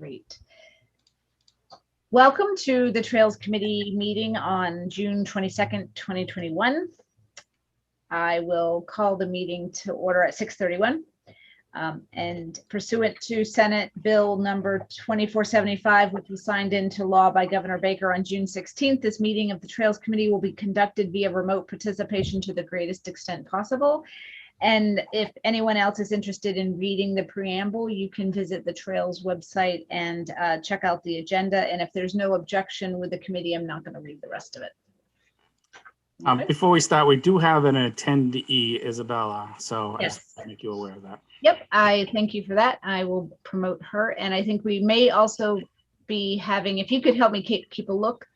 Great. Welcome to the Trails Committee meeting on June 22nd, 2021. I will call the meeting to order at 6:31. And pursuant to Senate Bill number 2475, which was signed into law by Governor Baker on June 16th, this meeting of the Trails Committee will be conducted via remote participation to the greatest extent possible. And if anyone else is interested in reading the preamble, you can visit the Trails website and check out the agenda. And if there's no objection with the committee, I'm not going to read the rest of it. Okay. Before we start, we do have an attendee, Isabella, so Yes. I just want to make you aware of that. Yep, I thank you for that. I will promote her. And I think we may also be having, if you could help me keep a look,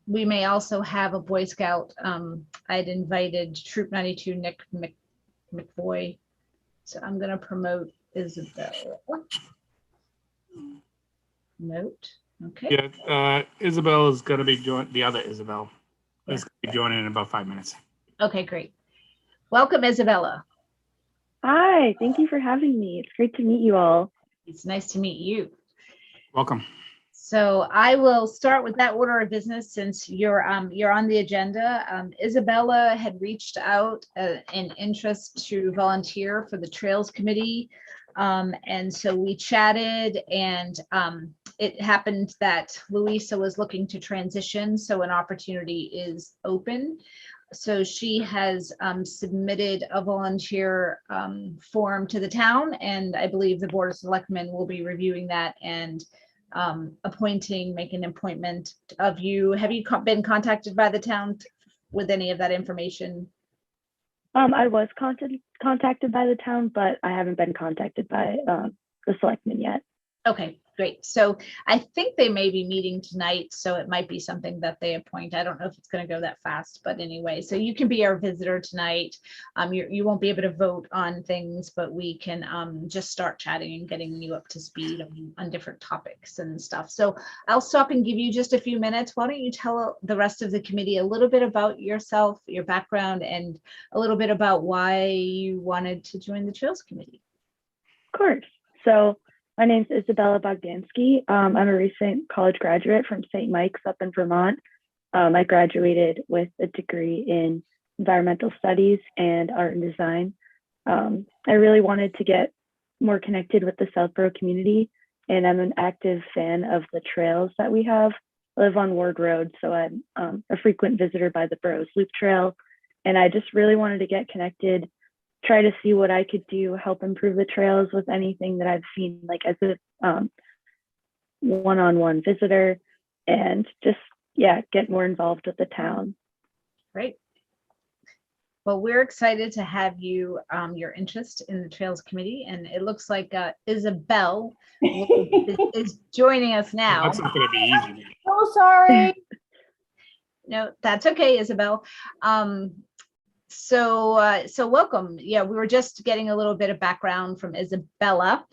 we may also have a Boy Scout. I'd invited Troop 92 Nick McVoy. So I'm going to promote Isabella. Note. Okay. Yeah, Isabel is going to be joining, the other Isabel is going to be joining in about 5 minutes. Okay, great. Welcome, Isabella. Hi, thank you for having me. It's great to meet you all. It's nice to meet you. Welcome. So I will start with that order of business since you're on the agenda. Isabella had reached out in interest to volunteer for the Trails Committee. And so we chatted, and it happened that Luisa was looking to transition, so an opportunity is open. So she has submitted a volunteer form to the town, and I believe the Board of Selectmen will be reviewing that and making an appointment of you. Have you been contacted by the town with any of that information? I was contacted by the town, but I haven't been contacted by the selectmen yet. Okay, great. So I think they may be meeting tonight, so it might be something that they appoint. I don't know if it's going to go that fast, but anyway, so you can be our visitor tonight. You won't be able to vote on things, but we can just start chatting and getting you up to speed on different topics and stuff. So I'll stop and give you just a few minutes. Why don't you tell the rest of the committee a little bit about yourself, your background, and a little bit about why you wanted to join the Trails Committee? Of course. So my name's Isabella Bogdansky. I'm a recent college graduate from St. Mike's up in Vermont. I graduated with a degree in environmental studies and art and design. I really wanted to get more connected with the Southborough community, and I'm an active fan of the trails that we have. I live on Ward Road, so I'm a frequent visitor by the Burroughs Loop Trail, and I just really wanted to get connected, try to see what I could do, help improve the trails with anything that I've seen, like as a one-on-one visitor, and just, get more involved with the town. Great. Well, we're excited to have you, your interest in the Trails Committee, and it looks like Isabel is joining us now. That's not going to be easy. Oh, sorry. No, that's okay, Isabel. So welcome. Yeah, we were just getting a little bit of background from Isabella.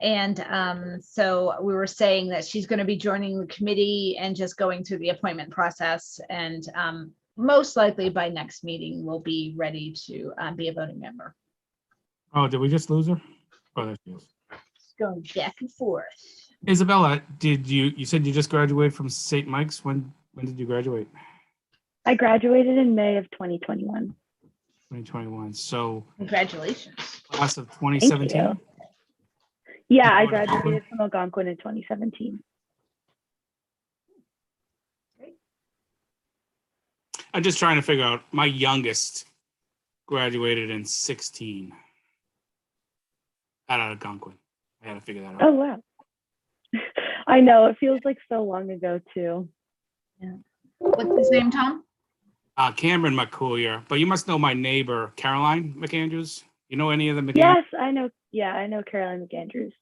And so we were saying that she's going to be joining the committee and just going through the appointment process. And most likely by next meeting, we'll be ready to be a voting member. Oh, did we just lose her? Oh, there she is. It's going back and forth. Isabella, you said you just graduated from St. Mike's? When did you graduate? I graduated in May of 2021. 2021. So Congratulations. class of 2017. Yeah, I graduated from Algonquin in 2017. Great. I'm just trying to figure out. My youngest graduated in 16 out of Algonquin. I had to figure that out. Oh wow. I know, it feels like so long ago too. Yeah. What's his name, Tom? Cameron McCoolier, but you must know my neighbor, Caroline McAndrews. You know any of the McAndrews? Yes, I know. Yeah, I know Caroline McAndrews.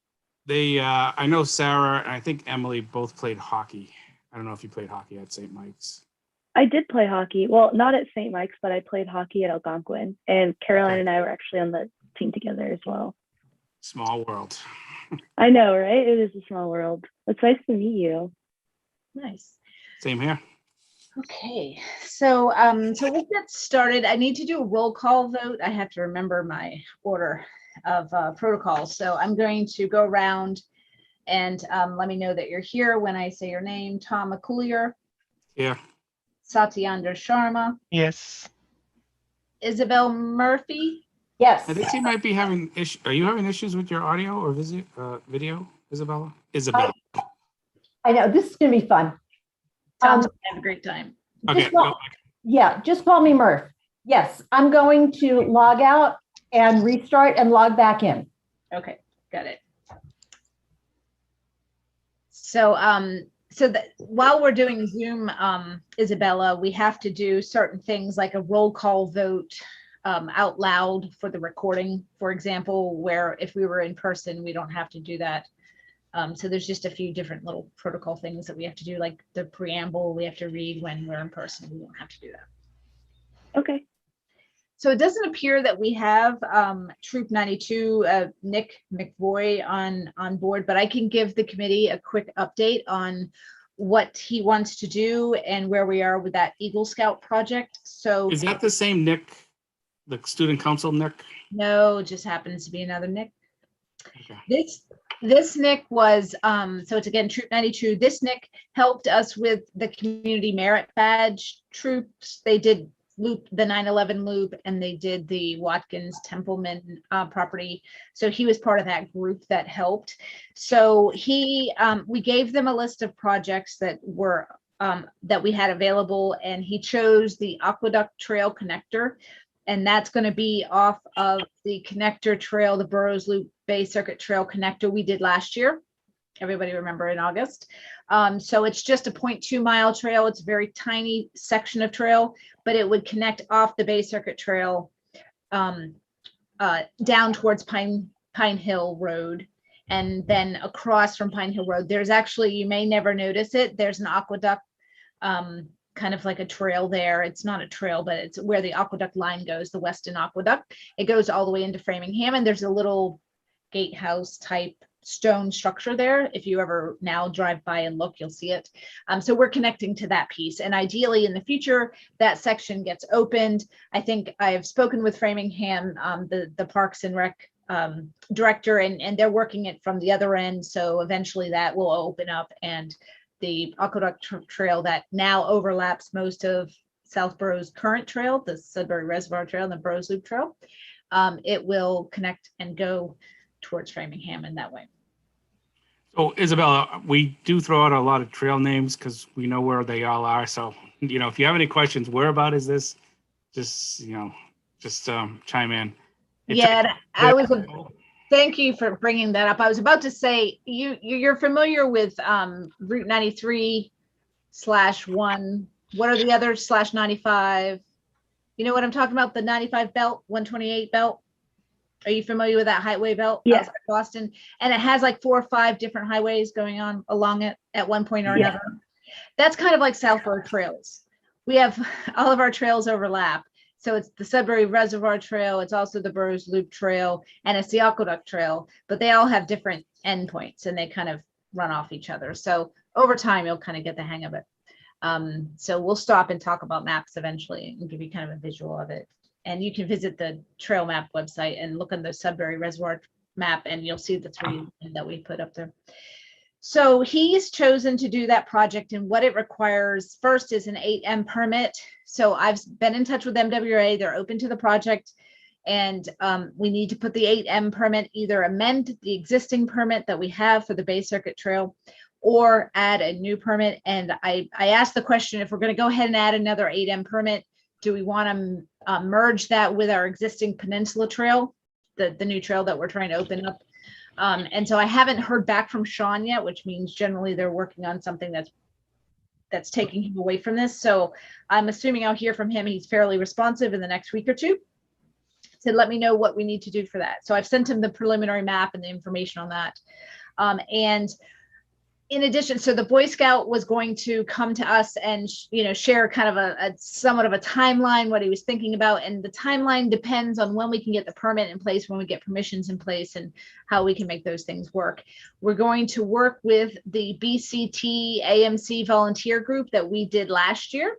I know Sarah and I think Emily both played hockey. I don't know if you played hockey at St. Mike's. I did play hockey. Well, not at St. Mike's, but I played hockey at Algonquin. And Caroline and I were actually on the team together as well. Small world. I know, right? It is a small world. It's nice to meet you. Nice. Same here. Okay, so we'll get started. I need to do a roll call vote. I have to remember my order of protocol. So I'm going to go around And let me know that you're here when I say your name. Tom McCoolier, Yeah. Satyendra Sharma, Yes. Isabel Murphy. Yes. I think she might be having issues. Are you having issues with your audio or video, Isabella? Isabella. I know this is going to be fun. Tom's gonna have a great time. Okay. Just just call me Murph. Yes, I'm going to log out and restart and log back in. Okay, got it. So, while we're doing Zoom, Isabella, we have to do certain things like a roll call vote out loud for the recording, for example, where if we were in person, we don't have to do that. So there's just a few different little protocol things that we have to do, like the preamble we have to read when we're in person. We don't have to do that. Okay. So it doesn't appear that we have Troop 92, Nick McVoy on board, but I can give the committee a quick update on what he wants to do and where we are with that Eagle Scout project. So Is that the same Nick, the student council Nick? no, it just happens to be another Nick. Okay. This Nick was, so it's again, Troop 92. This Nick helped us with the community merit badge troops. They did the 9/11 loop, and they did the Watkins Templeman property. So he was part of that group that helped. So we gave them a list of projects that were, that we had available, and he chose the Aqueduct Trail connector. And that's going to be off of the connector trail, the Burroughs Loop Bay Circuit Trail connector we did last year. Everybody remember in August. So it's just a 0.2 mile trail. It's a very tiny section of trail, but it would connect off the Bay Circuit Trail down towards Pine Hill Road. And then across from Pine Hill Road, there's actually, you may never notice it, there's an aqueduct, kind of like a trail there. It's not a trail, but it's where the aqueduct line goes, the Weston Aqueduct. It goes all the way into Framingham, and there's a little gatehouse type stone structure there. If you ever now drive by and look, you'll see it. So we're connecting to that piece, and ideally in the future that section gets opened. I think I've spoken with Framingham, the Parks and Rec director, and they're working it from the other end. So eventually that will open up, and the Aqueduct Trail that now overlaps most of Southborough's current trail, the Sudbury Reservoir Trail and the Burroughs Loop Trail, it will connect and go towards Framingham in that way. So Isabella, we do throw out a lot of trail names because we know where they all are. So, if you have any questions, where about is this? Just, chime in. Thank you for bringing that up. I was about to say, you're familiar with Route 93/1. What are the others /95? You know what I'm talking about? The 95 belt, 128 belt. Are you familiar with that highway belt? Yeah. Outside Boston? And it has like 4 or 5 different highways going on along it at one point or another. That's kind of like Southborough trails. We have all of our trails overlap. So it's the Sudbury Reservoir Trail, it's also the Burroughs Loop Trail, and it's the Aqueduct Trail, but they all have different endpoints and they kind of run off each other. So over time, you'll kind of get the hang of it. So we'll stop and talk about maps eventually and give you kind of a visual of it. And you can visit the trail map website and look on the Sudbury Reservoir map, and you'll see the 3 that we put up there. So he's chosen to do that project, and what it requires first is an 8M permit. So I've been in touch with MWA, they're open to the project, and we need to put the 8M permit, either amend the existing permit that we have for the Bay Circuit Trail or add a new permit. And I asked the question, if we're going to go ahead and add another 8M permit, do we want to merge that with our existing Peninsula Trail, the new trail that we're trying to open up? And so I haven't heard back from Sean yet, which means generally they're working on something that's taking him away from this. So I'm assuming I'll hear from him. He's fairly responsive in the next week or two to let me know what we need to do for that. So I've sent him the preliminary map and the information on that. And in addition, so the Boy Scout was going to come to us and, share kind of a somewhat of a timeline, what he was thinking about. And the timeline depends on when we can get the permit in place, when we get permissions in place, and how we can make those things work. We're going to work with the BCT AMC volunteer group that we did last year.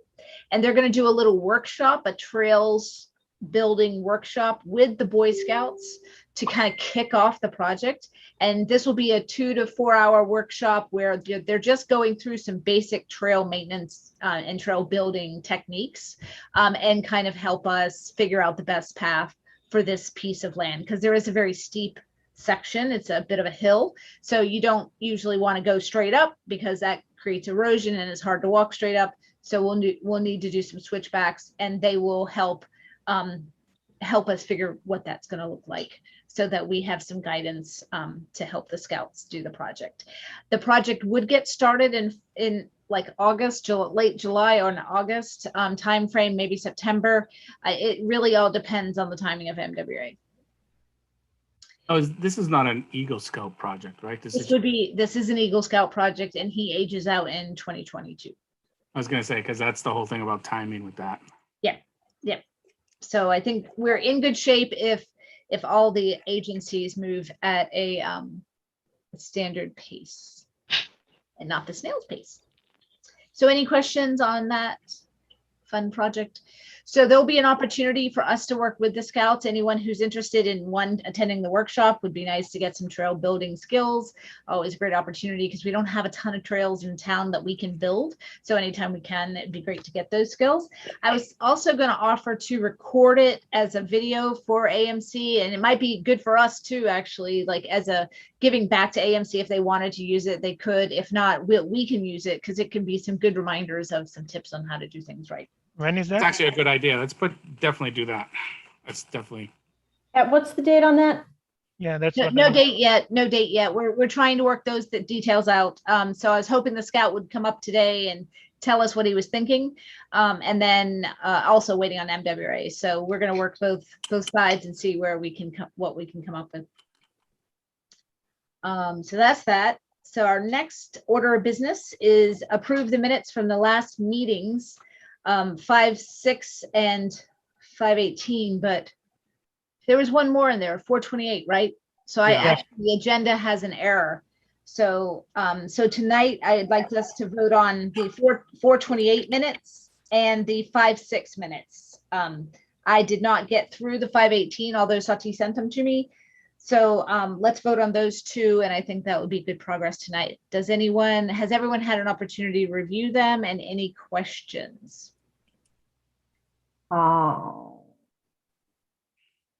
And they're going to do a little workshop, a trails building workshop with the Boy Scouts to kind of kick off the project. And this will be a 2 to 4 hour workshop where they're just going through some basic trail maintenance and trail building techniques, and kind of help us figure out the best path for this piece of land, because there is a very steep section. It's a bit of a hill. So you don't usually want to go straight up because that creates erosion and it's hard to walk straight up. So we'll need to do some switchbacks, and they will help us figure what that's going to look like, so that we have some guidance to help the Scouts do the project. The project would get started in like August, late July or in August timeframe, maybe September. It really all depends on the timing of MWA. Oh, this is not an Eagle Scout project, right? This is an Eagle Scout project, and he ages out in 2022. I was going to say, because that's the whole thing about timing with that. Yeah. So I think we're in good shape if all the agencies move at a standard pace and not the snail's pace. So any questions on that fun project? So there'll be an opportunity for us to work with the Scouts. Anyone who's interested in attending the workshop, would be nice to get some trail building skills. Always a great opportunity, because we don't have a ton of trails in town that we can build. So anytime we can, it'd be great to get those skills. I was also going to offer to record it as a video for AMC, and it might be good for us too, actually, like as a giving back to AMC. If they wanted to use it, they could. If not, we can use it, because it can be some good reminders of some tips on how to do things right. When is that? It's actually a good idea. Definitely do that. That's definitely. What's the date on that? Yeah, that's No date yet. No date yet. We're trying to work those details out. So I was hoping the Scout would come up today and tell us what he was thinking, and then also waiting on MWA. So we're going to work both sides and see where what we can come up with. So that's that. So our next order of business is approve the minutes from the last meetings, 5/6 and 5/18, but there was one more in there, 4/28, right? So the agenda has an error. So so tonight I'd like us to vote on the 4/28 minutes and the 5/6 minutes. I did not get through the 5/18, although Sati sent them to me. So let's vote on those two, and I think that would be good progress tonight. Has everyone had an opportunity to review them, and any questions?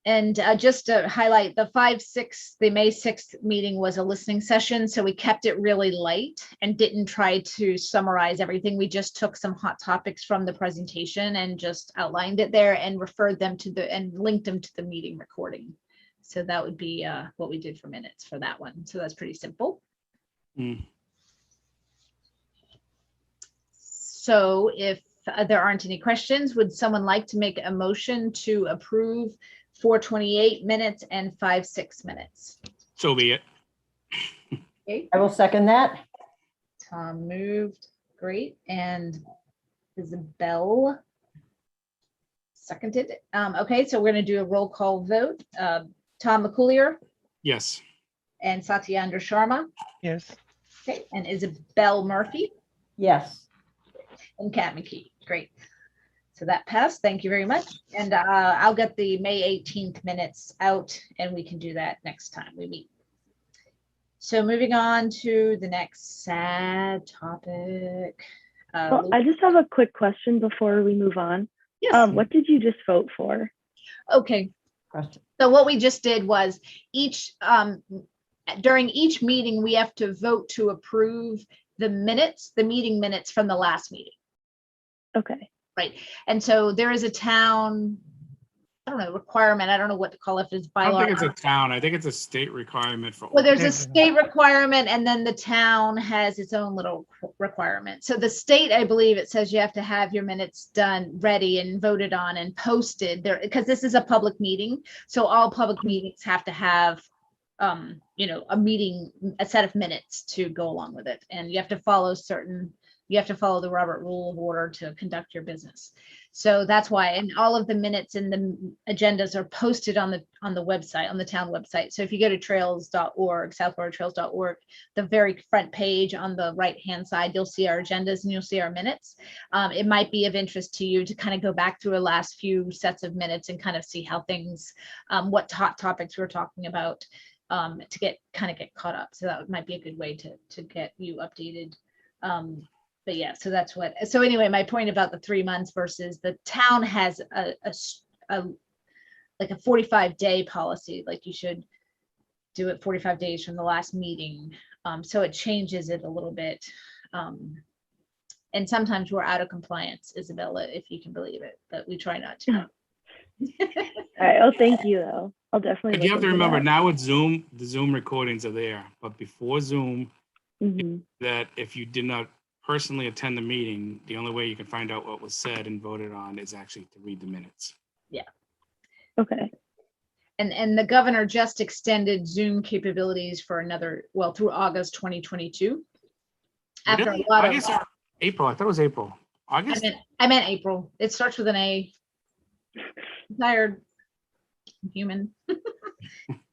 And just to highlight, the 5/6, the May 6th meeting was a listening session, so we kept it really light and didn't try to summarize everything. We just took some hot topics from the presentation and just outlined it there and referred them and linked them to the meeting recording. So that would be what we did for minutes for that one. So that's pretty simple. So if there aren't any questions, would someone like to make a motion to approve 4/28 minutes and 5/6 minutes? So be it. Okay. I will second that. Tom moved. Great. And Isabella seconded. Okay, so we're going to do a roll call vote. Tom McCoolier Yes. and Satyendra Sharma. Yes. Okay, and Isabella Murphy Yes. and Kat McKee. Great. So that passed. Thank you very much. And I'll get the May 18th minutes out, and we can do that next time we meet. So moving on to the next sad topic. Well, I just have a quick question before we move on. Yes. What did you just vote for? Okay. Question. So what we just did was during each meeting, we have to vote to approve the meeting minutes from the last meeting. Okay. Right. And so there is a town, I don't know, requirement. I don't know what to call it. If it's I don't bylaw. think it's a town. I think it's a state requirement for. Well, there's a Yes. state requirement, and then the town has its own little requirement. So the state, I believe it says you have to have your minutes done, ready and voted on and posted there, because this is a public meeting. So all public meetings have to have, a set of minutes to go along with it. And you have to follow certain you have to follow the Robert Rule of Order to conduct your business. So that's why, and all of the minutes and the agendas are posted on the website, on the town website. So if you go to trails.org, southfloridatrails.org, the very front page on the right-hand side, you'll see our agendas and you'll see our minutes. It might be of interest to you to kind of go back through the last few sets of minutes and kind of see how things, what hot topics we're talking about, to get caught up. So that might be a good way to get you updated. But yeah, so that's what, so anyway, my point about the 3 months versus the town has like a 45-day policy, like you should do it 45 days from the last meeting. So it changes it a little bit. And sometimes we're out of compliance, Isabella, if you can believe it, but we try not to. All right. Oh, thank you though. I'll definitely. But you have to look into remember that. now with Zoom, the Zoom recordings are there. But before Zoom, Mhm. that if you did not personally attend the meeting, the only way you can find out what was said and voted on is actually to read the minutes. Okay. And the governor just extended Zoom capabilities for another, well, through August 2022. After Really? a lot August of, or April. I thought it was April. August? I meant April. It starts with an A. I'm tired. I'm human.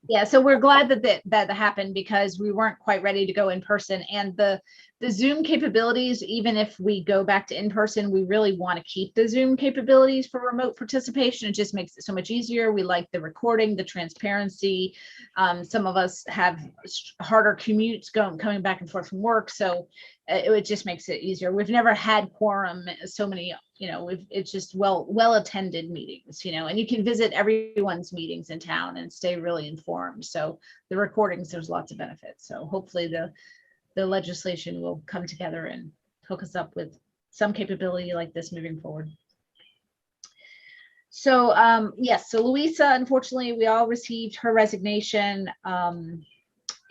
Yeah, so we're glad that happened because we weren't quite ready to go in person, and the Zoom capabilities, even if we go back to in person, we really want to keep the Zoom capabilities for remote participation. It just makes it so much easier. We like the recording, the transparency. Some of us have harder commutes coming back and forth from work, so it just makes it easier. We've never had quorum so many, it's just well attended meetings, and you can visit everyone's meetings in town and stay really informed. So the recordings, there's lots of benefits. So hopefully the legislation will come together and hook us up with some capability like this moving forward. So yes, so Luisa, unfortunately, we all received her resignation,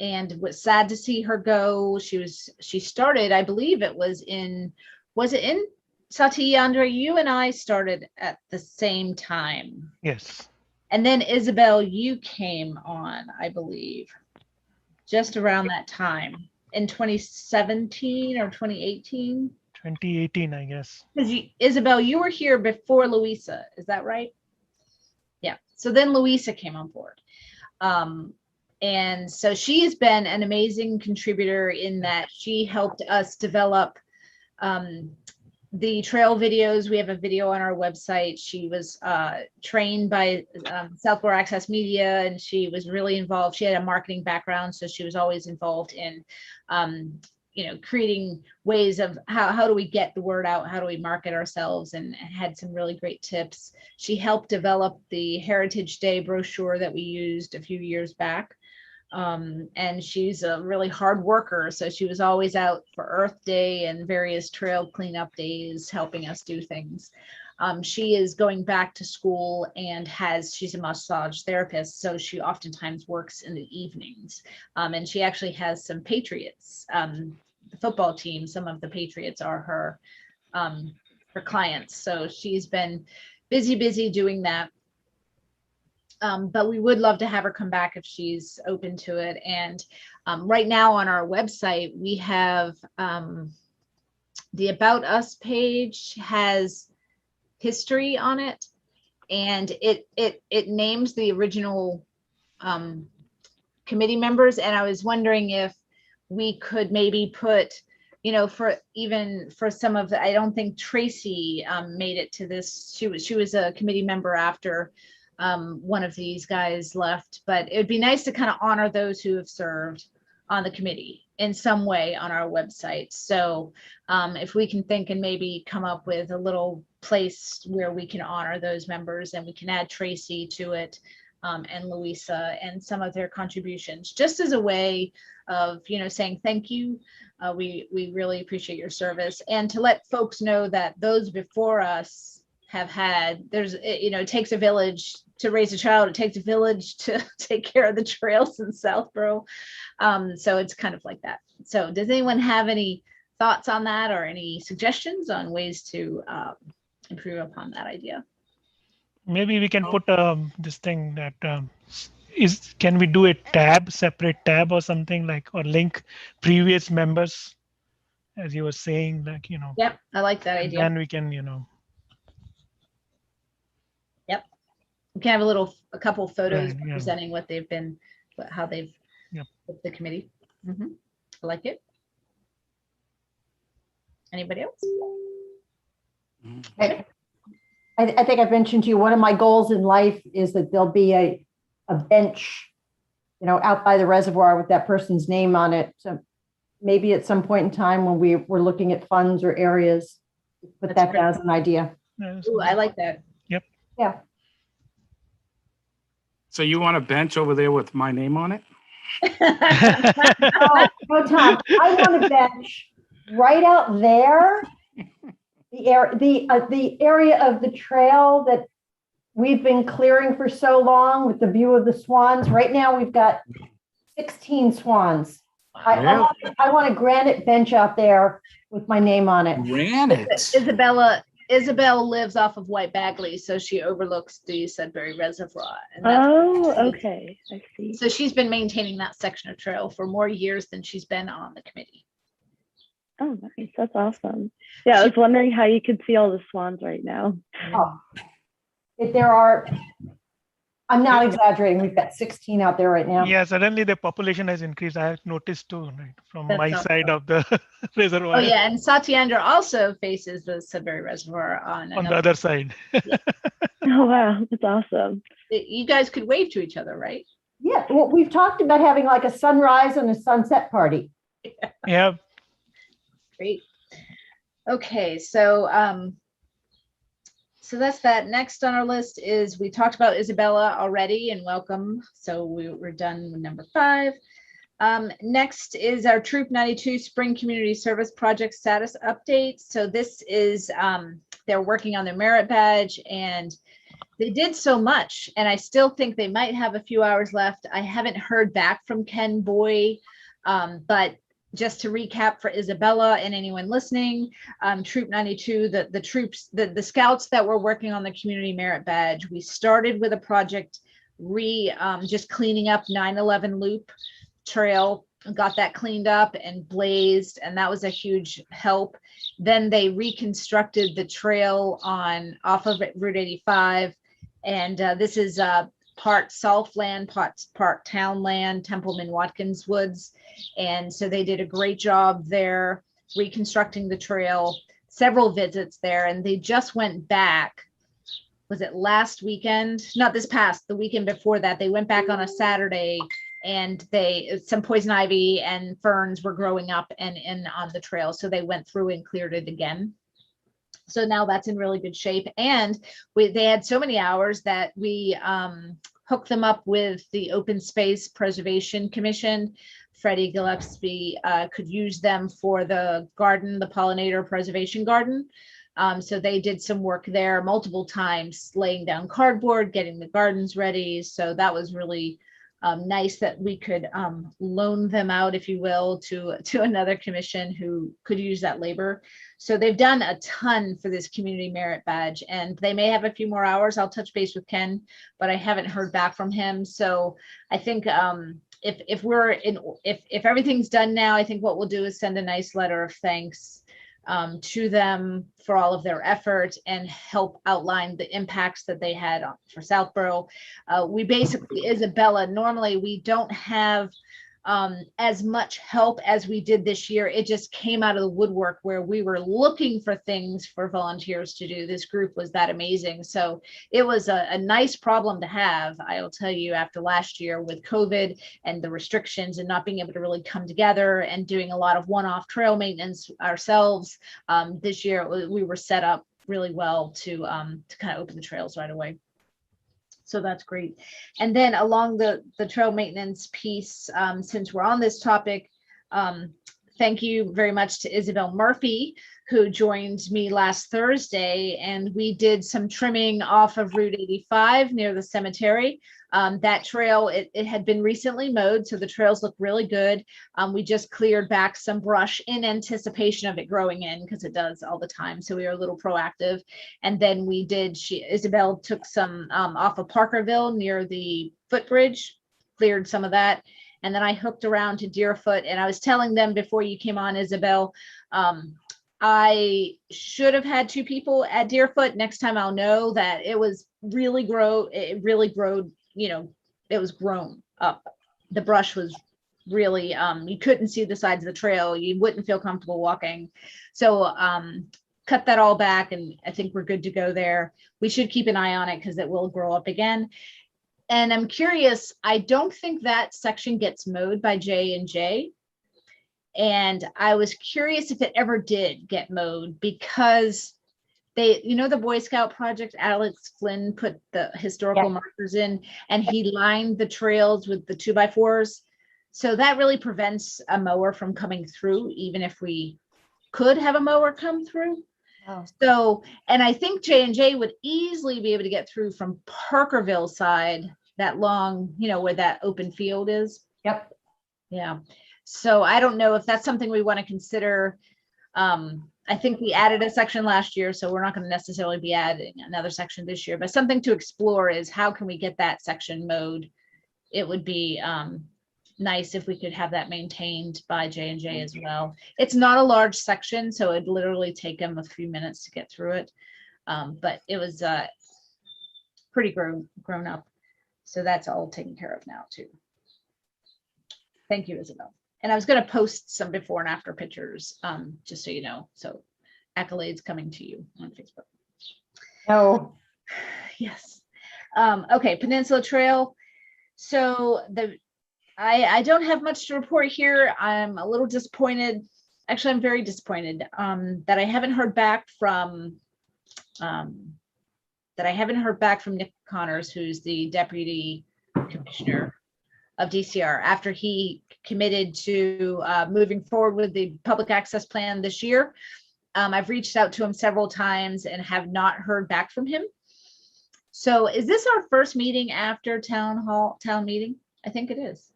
and was sad to see her go. She started, I believe it was in Satyendra, you and I started at the same time. Yes. And then Isabel, you came on, I believe, just around that time in 2017 or 2018. 2018, I guess. Because Isabel, you were here before Luisa, is that right? Yeah. So then Luisa came on board. And so she has been an amazing contributor in that she helped us develop the trail videos. We have a video on our website. She was trained by South Florida Access Media, and she was really involved. She had a marketing background, so she was always involved in creating ways of how do we get the word out, how do we market ourselves, and had some really great tips. She helped develop the Heritage Day brochure that we used a few years back. And she's a really hard worker. So she was always out for Earth Day and various trail cleanup days, helping us do things. She is going back to school and she's a massage therapist. So she oftentimes works in the evenings. And she actually has some Patriots, the football team. Some of the Patriots are her clients. So she's been busy doing that. But we would love to have her come back if she's open to it. And right now on our website, we have the About Us page has history on it, and it names the original committee members. And I was wondering if we could maybe put, for some of the, I don't think Tracy made it to this. She was a committee member after one of these guys left, but it would be nice to kind of honor those who have served on the committee in some way on our website. So if we can think and maybe come up with a little place where we can honor those members, and we can add Tracy to it, and Luisa, and some of their contributions, just as a way of saying thank you. We really appreciate your service, and to let folks know that those before us have had, it takes a village to raise a child. It takes a village to take care of the trails in Southborough. So it's kind of like that. So does anyone have any thoughts on that, or any suggestions on ways to improve upon that idea? Maybe we can put this thing that can we do a separate tab or something, like, or link previous members as you were saying, like, Yep, I like that and idea. then we can, We can have a couple photos Right, yeah. representing what they've been, how they've, Yep. with the committee. Mhm. I like it. Anybody else? I think I've mentioned to you, one of my goals in life is that there'll be a bench, out by the reservoir with that person's name on it. So maybe at some point in time when we're looking at funds or areas, put That's that down as an idea. Yeah, Ooh, I like that. Yeah. So you want a bench over there with my name on it? Oh, no, Tom, I want a bench right out there. The area of the trail that we've been clearing for so long with the view of the swans. Right now, we've got 16 swans. I want a granite bench out there with my name on it. Granite. Isabella lives off of White Bagley, so she overlooks the Sudbury Reservoir. And Okay, I see. So she's been maintaining that section of trail for more years than she's been on the committee. Oh, nice. That's awesome. Yeah, I was wondering how you could see all the swans right now. Oh, I'm not exaggerating. We've got 16 out there right now. Yeah, suddenly the population has increased. I have noticed too, right, from That's my awesome. side of the reservoir. Oh yeah, and Satyendra also faces the Sudbury Reservoir on On the other side. Oh, wow. That's awesome. You guys could wave to each other, right? Yeah, well, we've talked about having like a sunrise and a sunset party. Yeah. Great. Okay, so so that's that. Next on our list is, we talked about Isabella already, and welcome. So we're done with number 5. Next is our Troop 92 Spring Community Service Project status update. So this is, they're working on their merit badge, and they did so much, and I still think they might have a few hours left. I haven't heard back from Ken Boy, but just to recap for Isabella and anyone listening, Troop 92, the troops, the scouts that were working on the community merit badge, we started with a project just cleaning up 9/11 Loop Trail, got that cleaned up and blazed, and that was a huge help. Then they reconstructed the trail off of Route 85, and this is part South land, part town land, Templeman Watkins Woods. And so they did a great job there reconstructing the trail, several visits there, and they just went back. Was it last weekend? Not this past, the weekend before that. They went back on a Saturday, and some poison ivy and ferns were growing up and on the trail. So they went through and cleared it again. So now that's in really good shape. And they had so many hours that we hooked them up with the Open Space Preservation Commission. Freddie Gillespie could use them for the garden, the pollinator preservation garden. So they did some work there multiple times, laying down cardboard, getting the gardens ready. So that was really nice that we could loan them out, if you will, to another commission who could use that labor. So they've done a ton for this community merit badge, and they may have a few more hours. I'll touch base with Ken, but I haven't heard back from him. So I think if everything's done now, I think what we'll do is send a nice letter of thanks to them for all of their effort and help outline the impacts that they had for Southborough. We basically, Isabella, normally we don't have as much help as we did this year. It just came out of the woodwork where we were looking for things for volunteers to do. This group was that amazing. So it was a nice problem to have, I will tell you, after last year with COVID and the restrictions and not being able to really come together and doing a lot of one-off trail maintenance ourselves. This year we were set up really well to kind of open the trails right away. So that's great. And then along the trail maintenance piece, since we're on this topic, thank you very much to Isabella Murphy, who joined me last Thursday, and we did some trimming off of Route 85 near the cemetery. That trail, it had been recently mowed, so the trails look really good. We just cleared back some brush in anticipation of it growing in, because it does all the time. So we were a little proactive. And then Isabel took some off of Parkerville near the footbridge, cleared some of that. And then I hooked around to Deerfoot, and I was telling them before you came on, Isabel, I should have had 2 people at Deerfoot. Next time I'll know that it was really growed, it was grown up. The brush was really, you couldn't see the sides of the trail. You wouldn't feel comfortable walking. So cut that all back, and I think we're good to go there. We should keep an eye on it because it will grow up again. And I'm curious, I don't think that section gets mowed by J&J. And I was curious if it ever did get mowed, because they, the Boy Scout project, Alex Flynn put the historical markers in, and he lined the trails with the 2x4s. So that really prevents a mower from coming through, even if we could have a mower come through. Oh. So, and I think J&J would easily be able to get through from Parkerville side, that long, where that open field is. Yep. Yeah. So I don't know if that's something we want to consider. I think we added a section last year, so we're not going to necessarily be adding another section this year, but something to explore is how can we get that section mowed? It would be nice if we could have that maintained by J&J as well. It's not a large section, so it'd literally take them a few minutes to get through it. But it was pretty grown up. So that's all taken care of now too. Thank you, Isabel. And I was going to post some before and after pictures, just so you know. So accolades coming to you on Facebook. Oh, Yes. Okay, Peninsula Trail. So I don't have much to report here. I'm a little disappointed. Actually, I'm very disappointed that I haven't heard back from Nick Connors, who's the deputy commissioner of DCR, after he committed to moving forward with the public access plan this year. I've reached out to him several times and have not heard back from him. So is this our first meeting after town meeting? I think it is.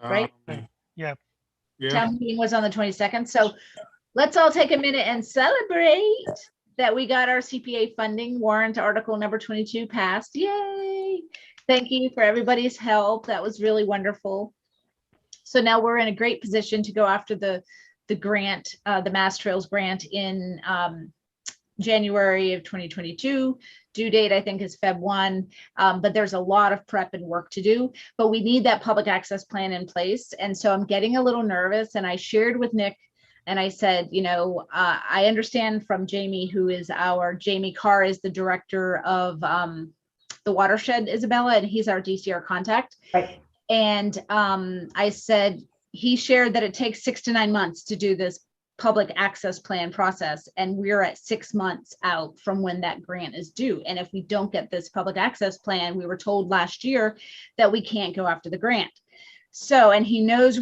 Right? Yeah. Town meeting was on the 22nd. So let's all take a minute and celebrate that we got our CPA funding warrant article number 22 passed. Yay! Thank you for everybody's help. That was really wonderful. So now we're in a great position to go after the grant, the Mass Trails grant in January of 2022. Due date, I think, is Feb 1, but there's a lot of prep and work to do, but we need that public access plan in place. And so I'm getting a little nervous, and I shared with Nick, and I said, I understand from Jamie, Jamie Carr is the director of the watershed, Isabella, and he's our DCR contact. right. And I said, he shared that it takes 6 to 9 months to do this public access plan process, and we're at 6 months out from when that grant is due. And if we don't get this public access plan, we were told last year that we can't go after the grant. So, and he knows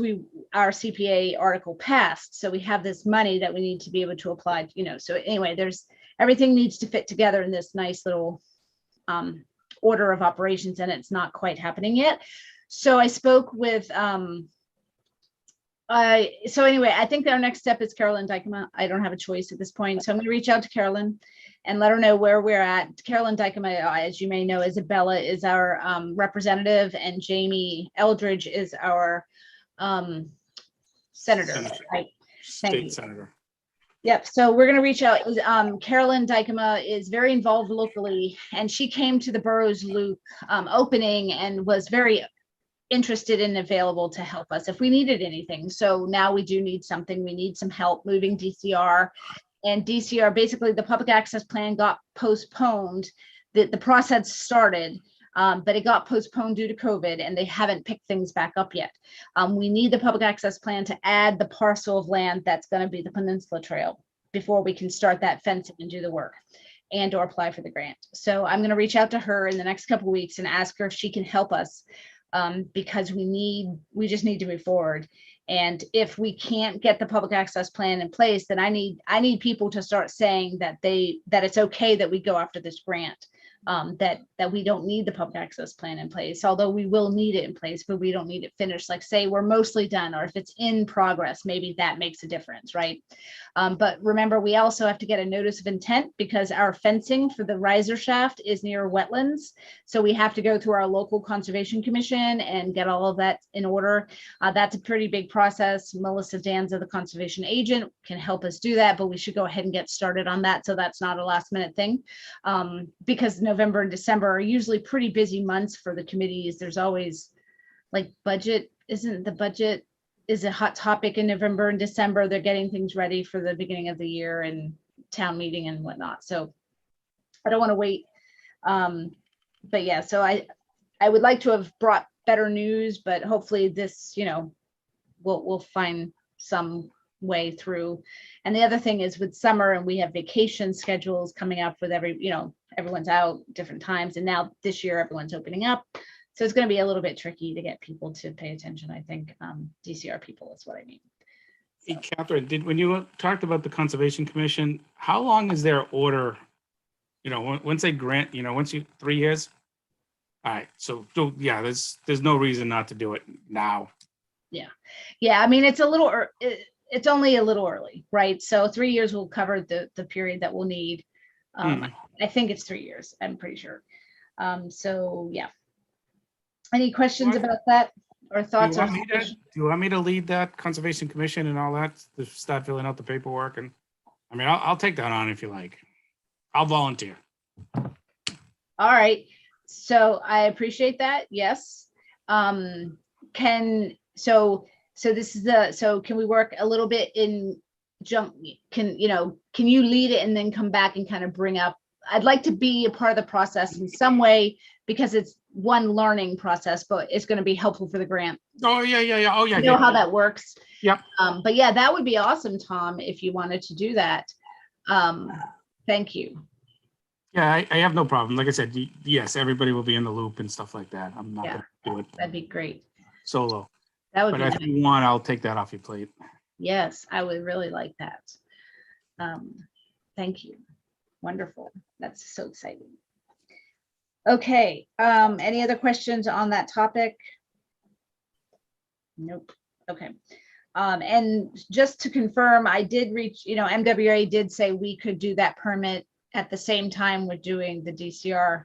our CPA article passed, so we have this money that we need to be able to apply, so anyway, everything needs to fit together in this nice little order of operations, and it's not quite happening yet. So I spoke with so anyway, I think our next step is Carolyn Dykema. I don't have a choice at this point. So I'm going to reach out to Carolyn and let her know where we're at. Carolyn Dykema, as you may know, Isabella is our representative, and Jamie Eldridge is our senator. Right? State senator. Yep. So we're going to reach out. Carolyn Dykema is very involved locally, and she came to the Burroughs Loop opening and was very interested and available to help us if we needed anything. So now we do need something. We need some help moving DCR, and DCR, basically the public access plan got postponed. The process started, but it got postponed due to COVID, and they haven't picked things back up yet. We need the public access plan to add the parcel of land that's going to be the Peninsula Trail before we can start that fencing and do the work and or apply for the grant. So I'm going to reach out to her in the next couple of weeks and ask her if she can help us. Because we just need to move forward. And if we can't get the public access plan in place, then I need people to start saying that it's okay that we go after this grant. that we don't need the public access plan in place, although we will need it in place, but we don't need it finished. Like say we're mostly done, or if it's in progress, maybe that makes a difference, right? But remember, we also have to get a notice of intent because our fencing for the riser shaft is near wetlands. So we have to go through our local conservation commission and get all of that in order. That's a pretty big process. Melissa Danza, the conservation agent, can help us do that, but we should go ahead and get started on that. So that's not a last minute thing, because November and December are usually pretty busy months for the committees. There's always like budget is a hot topic in November and December. They're getting things ready for the beginning of the year and town meeting and whatnot. So I don't want to wait. But yeah, so I would like to have brought better news, but hopefully this, we'll find some way through. And the other thing is with summer, and we have vacation schedules coming up with everyone's out different times. And now this year, everyone's opening up. So it's going to be a little bit tricky to get people to pay attention. I think DCR people is what I mean. Hey, Catherine, when you talked about the Conservation Commission, how long is their order? Once they grant, once 3 years? All right, so yeah, there's no reason not to do it now. Yeah. I mean, it's only a little early, right? So 3 years will cover the period that we'll need. I think it's 3 years. I'm pretty sure. So yeah. Any questions about that or thoughts? Do you want me to lead that Conservation Commission and all that, to start filling out the paperwork? And I mean, I'll take that on if you like. I'll volunteer. All right. So I appreciate that. Yes. So this is can we work a little bit in can you lead it and then come back and kind of bring up, I'd like to be a part of the process in some way, because it's one learning process, but it's going to be helpful for the grant. Oh yeah. Oh yeah. You know how that works. Yep. But yeah, that would be awesome, Tom, if you wanted to do that. Thank you. Yeah, I have no problem. Like I said, yes, everybody will be in the loop and stuff like that. I'm not gonna do it That'd be great. solo. That would But be if nice. you want, I'll take that off your plate. Yes, I would really like that. Thank you. Wonderful. That's so exciting. Okay, any other questions on that topic? Nope. Okay. And just to confirm, I did reach, MWA did say we could do that permit at the same time with doing the DCR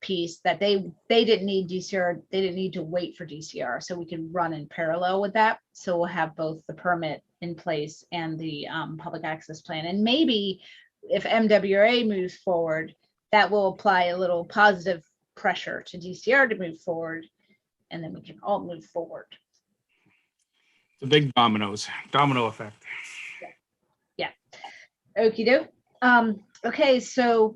piece, that they didn't need DCR, they didn't need to wait for DCR, so we can run in parallel with that. So we'll have both the permit in place and the public access plan. And maybe if MWA moves forward, that will apply a little positive pressure to DCR to move forward, and then we can all move forward. The big domino effect. Yeah. Okie doke. Okay, so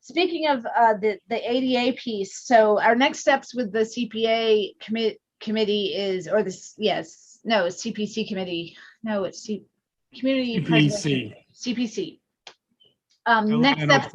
speaking of the ADA piece, so our next steps with the CPA committee is, or this, yes, no, it's CPC committee. No, it's community CPC. CPC. Next step,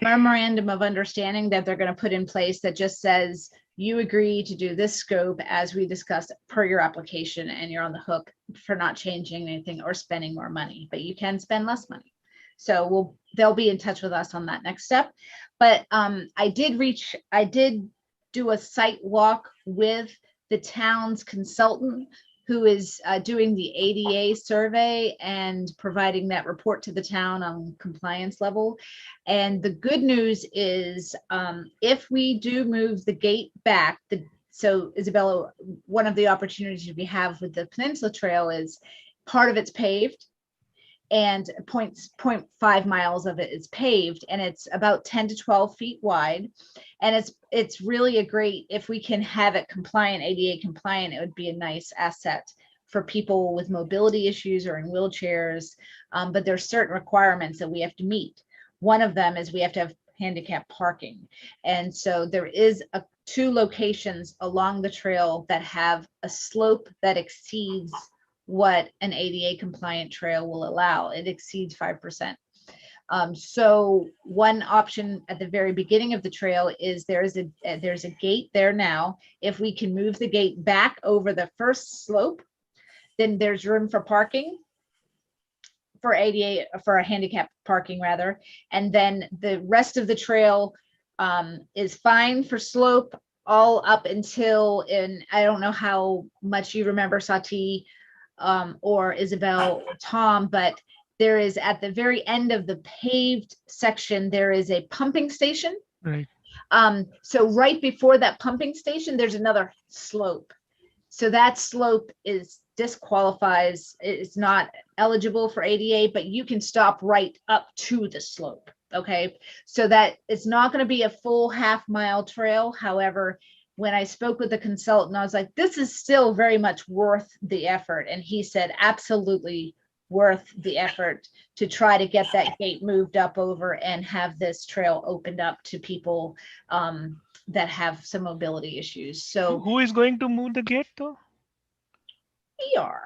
memorandum of understanding that they're going to put in place that just says you agree to do this scope as we discussed per your application, and you're on the hook for not changing anything or spending more money, but you can spend less money. So they'll be in touch with us on that next step. But I did do a site walk with the town's consultant who is doing the ADA survey and providing that report to the town on compliance level. And the good news is if we do move the gate back, so Isabella, one of the opportunities we have with the Peninsula Trail is part of it's paved and 0.5 miles of it is paved, and it's about 10 to 12 feet wide. And it's really a great, if we can have it compliant, ADA compliant, it would be a nice asset for people with mobility issues or in wheelchairs. But there's certain requirements that we have to meet. One of them is we have to have handicap parking. And so there is two locations along the trail that have a slope that exceeds what an ADA compliant trail will allow. It exceeds 5%. So one option at the very beginning of the trail is there's a gate there now. If we can move the gate back over the first slope, then there's room for parking for ADA, for a handicap parking rather. And then the rest of the trail is fine for slope all up until, and I don't know how much you remember Sati or Isabel or Tom, but there is at the very end of the paved section, there is a pumping station. Right. So right before that pumping station, there's another slope. So that slope is disqualifies, it's not eligible for ADA, but you can stop right up to the slope. Okay, so that it's not going to be a full half-mile trail. However, when I spoke with the consultant, I was like, this is still very much worth the effort. And he said, absolutely worth the effort to try to get that gate moved up over and have this trail opened up to people that have some mobility issues. So Who is going to move the gate though? DCR.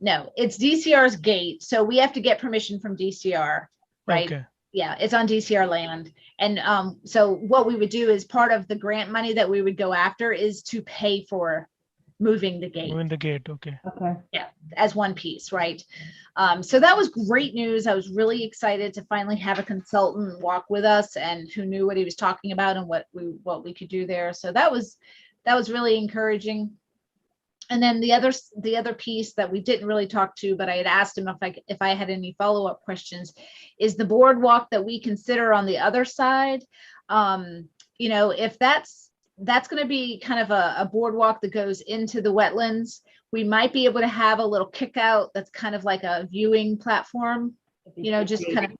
No, it's DCR's gate. So we have to get permission from DCR, right? Okay. Yeah, it's on DCR land. And so what we would do is part of the grant money that we would go after is to pay for moving the gate Moving the gate. Okay. Okay. as one piece, right? So that was great news. I was really excited to finally have a consultant walk with us and who knew what he was talking about and what we could do there. So that was really encouraging. And then the other piece that we didn't really talk to, but I had asked him if I had any follow-up questions, is the boardwalk that we consider on the other side. You know, if that's going to be kind of a boardwalk that goes into the wetlands, we might be able to have a little kick out that's kind of like a viewing platform, you know, just kind of,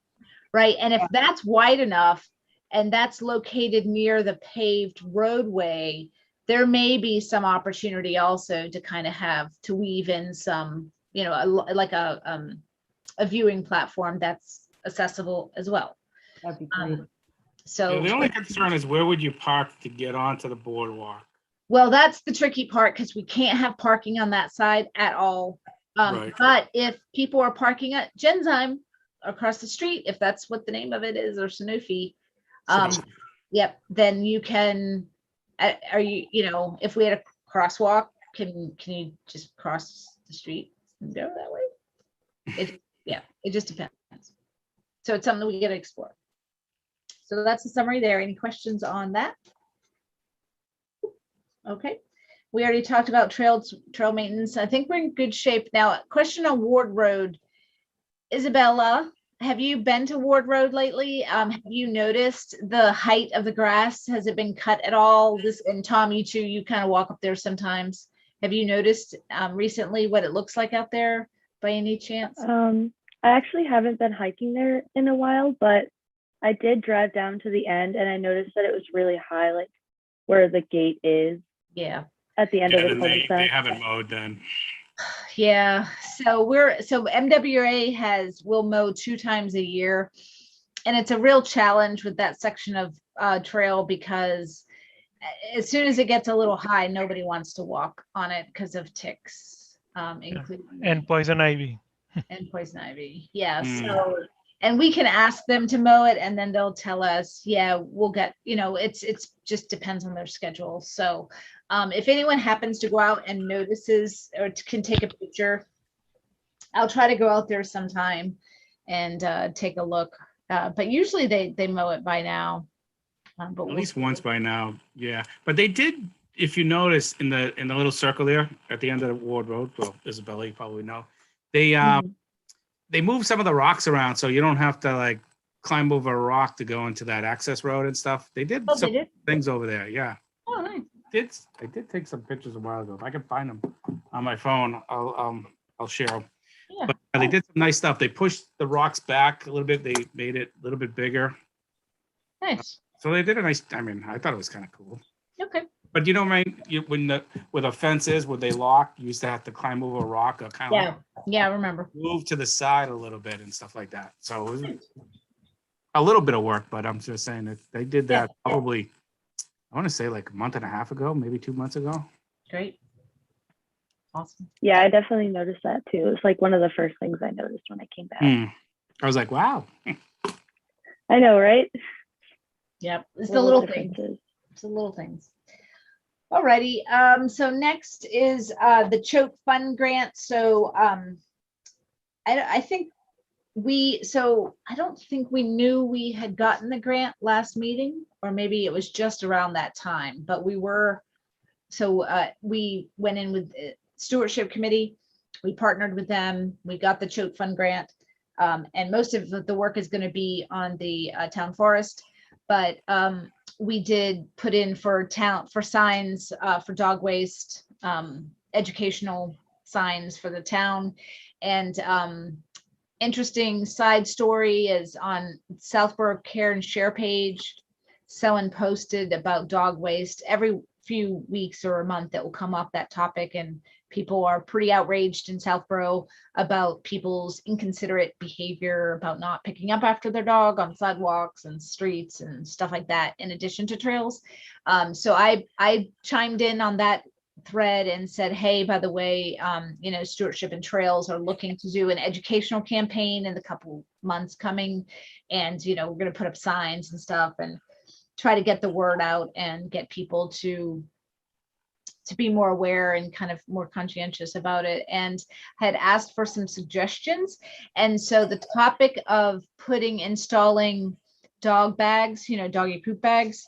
right? And if that's wide enough and that's located near the paved roadway, there may be some opportunity also to kind of have to weave in some, you know, like a viewing platform that's accessible as well. That'd be great. So Yeah, the only concern is where would you park to get onto the boardwalk? well, that's the tricky part because we can't have parking on that side at all. Right. But if people are parking at Gensheim across the street, if that's what the name of it is, or Sanofi, yep, then you can. Are you know, if we had a crosswalk, can you just cross the street and go that way? It just depends. So it's something we got to explore. So that's the summary there. Any questions on that? Okay, we already talked about trail maintenance. I think we're in good shape now. Question on Ward Road. Isabella, have you been to Ward Road lately? Have you noticed the height of the grass? Has it been cut at all? And Tom, you too, you kind of walk up there sometimes. Have you noticed recently what it looks like out there by any chance? I actually haven't been hiking there in a while, but I did drive down to the end and I noticed that it was really high, like where the gate is. Yeah. At the end of the Then they cul-de-sac. haven't mowed then. Yeah, so MWA will mow 2 times a year, and it's a real challenge with that section of trail because as soon as it gets a little high, nobody wants to walk on it because of ticks, including And poison ivy. and poison ivy. Yeah, Mm. so and we can ask them to mow it, and then they'll tell us, yeah, we'll get. You know, it's just depends on their schedule. So. If anyone happens to go out and notices or can take a picture, I'll try to go out there sometime and take a look. But usually they mow it by now. But At least once by now, yeah. But they did, if you notice in the little circle there at the end of the Ward Road, well, Isabella, you probably know, they moved some of the rocks around so you don't have to like climb over a rock to go into that access road and stuff. They did some things over there, yeah. Oh, nice. I did take some pictures a while ago. If I can find them on my phone, I'll share them. Yeah. But they did some nice stuff. They pushed the rocks back a little bit. They made it a little bit bigger. Nice. So they did a nice. I mean, I thought it was kind of cool. Okay. But you know, where the fence is, where they lock, you used to have to climb over a rock or kind of Yeah, I remember. move to the side a little bit and stuff like that. So it was a little bit of work, but I'm just saying that they did that probably. I want to say like a month and a half ago, maybe 2 months ago. Great. Awesome. Yeah, I definitely noticed that too. It was like one of the first things I noticed when I came back. I was like, wow. I know, right? Yep. It's the little things. differences. It's the little things. Alrighty. So next is the Chokefund grant. So I think So I don't think we knew we had gotten the grant last meeting, or maybe it was just around that time, but we went in with stewardship committee. We partnered with them. We got the Chokefund grant. And most of the work is going to be on the town forest, but we did put in for signs for dog waste, educational signs for the town. And interesting side story is on Southborough Care and Share page, someone posted about dog waste. Every few weeks or a month that will come up that topic, and people are pretty outraged in Southborough about people's inconsiderate behavior about not picking up after their dog on sidewalks and streets and stuff like that, in addition to trails. So I chimed in on that thread and said, hey, by the way, Stewardship and Trails are looking to do an educational campaign in the couple months coming. And, we're going to put up signs and stuff and try to get the word out and get people to be more aware and kind of more conscientious about it, and had asked for some suggestions. And so the topic of installing dog bags, doggy poop bags,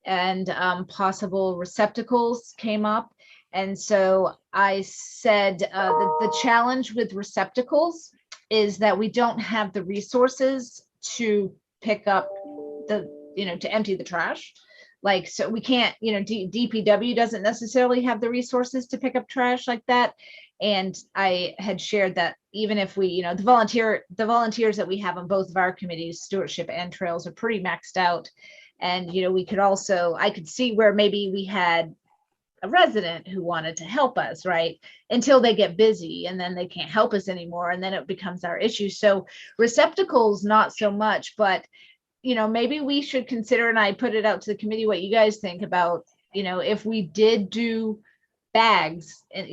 and possible receptacles came up. And so I said the challenge with receptacles is that we don't have the resources to pick up to empty the trash. So we can't, DPW doesn't necessarily have the resources to pick up trash like that. And I had shared that even if we, the volunteers that we have on both of our committees, stewardship and trails, are pretty maxed out. And, I could see where maybe we had a resident who wanted to help us, right? Until they get busy and then they can't help us anymore. And then it becomes our issue. So receptacles, not so much, but maybe we should consider, and I put it out to the committee, what you guys think about, if we did do bags and,